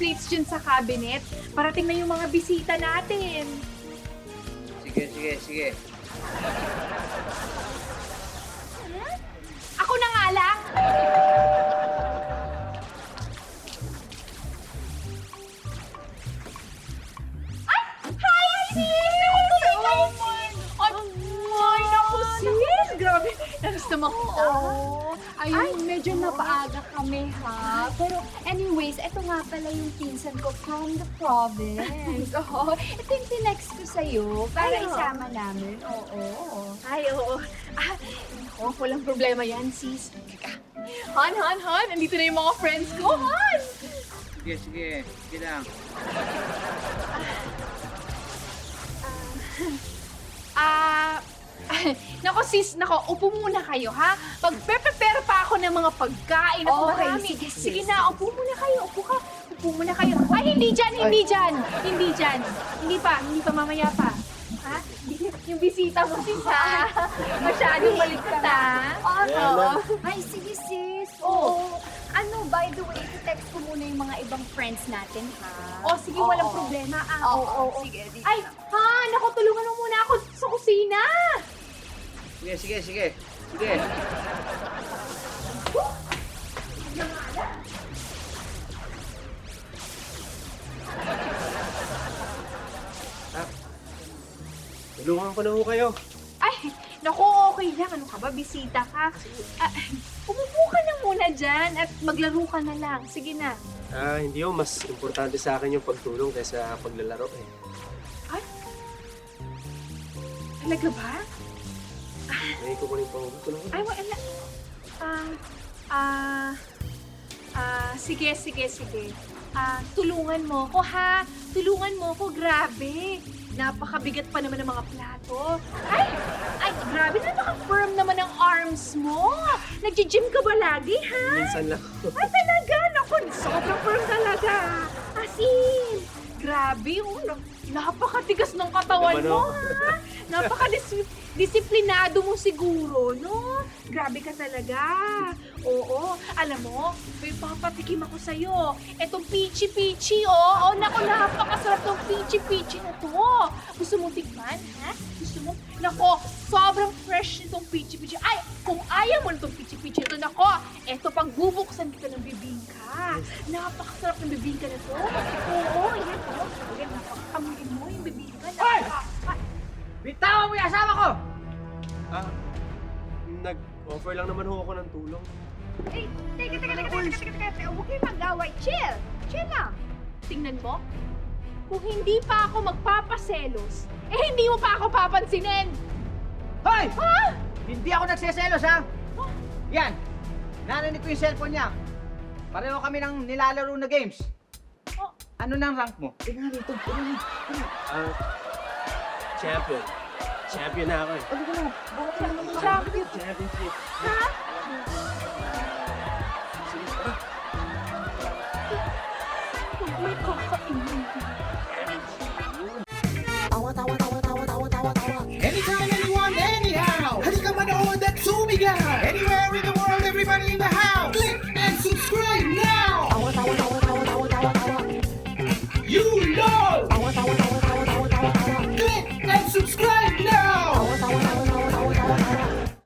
plates dyan sa cabinet. Parating na yung mga bisita natin. Sige. Ako na nga lang. Hi, sis! Oh my, naku, sis! Grabe, nagusto mo kita. Ayun, medyo napaaga kami ha. Pero anyways, ito nga pala yung pinsan ko from the province. Oo, ito yung tinext ko sa'yo para Ay, oo. isama namin. Oo. Ay, oo. Walang problema yan, sis. Teka. Han, andito na yung mga friends ko, Han! Sige lang. Nako sis, upo muna kayo ha. Pag-prepare pa ako ng mga pagkain. Ako Okay, marami. sige, sis. Sige na, upo muna kayo. Upo muna kayo. Ay, hindi dyan. Hindi pa, mamaya pa. Ha? Yung bisita mo sis ha. Masyadong maligtas ha. Oo. Ay, sige sis. Oo. Ano, by the way, i-text ko muna yung mga ibang friends natin ha. O, sige, walang Oo. problema. Oo. Sige. Ay, Han, tulungan mo muna ako sa kusina. Sige. Tulungan ko na ho kayo. Ay, naku, okay lang. Ano ka ba? Bisita ka. Umupo ka na muna dyan at maglaro ka na lang. Sige na. Hindi ho, mas importante sa akin yung pagtulong kaysa paglalaro eh. Ay, talaga ba? May kukunin pa ho. Tulungan ko. Ay, wala. Sige. Tulungan mo ko ha. Tulungan mo ko, grabe. Napakabigat pa naman ng mga plato. Ay, grabe. Napaka-firm naman ang arms mo. Nag-gym ka ba lagi, ha? Minsan lang ho. Ay, talaga? Naku, sobrang firm talaga. Asin. Grabe, napakatigas ng katawan Naman, mo, oh. ha? Napaka-disiplinado mo siguro, no? Grabe ka talaga. Oo, alam mo, may papatikim ako sa'yo. Etong peachy-peachy, oh. Naku, napakasarap tong peachy-peachy na to. Gusto mo tikman, ha? Gusto mo? Nako, sobrang fresh nitong peachy-peachy. Ay, kung ayaw mo nitong peachy-peachy ito, nako, eto pang bubuksan kita ng bibingka. Napakasarap ng bibingka na to. Oo, yan to. Ayan, napakakamuin mo yung bibingka. Hoy! Bitawan mo yung asawa ko! Nag-offer lang naman ho ako ng tulong. Eh, teka. Huwag kayong mag-away. Chill lang. Tingnan mo, kung hindi pa ako magpapaselos, hindi mo pa ako papansinin. Hoy! Ha? Hindi ako nagseselos, ha? Yan! Narinig ko yung cellphone niya. Pareho kami ng nilalaro na games. Oh. Ano nang rank mo? Tingnan rito. Champion. Champion na ako eh. Champion. Championship. Ha? Sige, tara. May kakainin. Anytime, anyone, anyhow. Halika manood at sumigaw. Anywhere in the world, everybody in the house. Click and subscribe now. You know. Click and subscribe.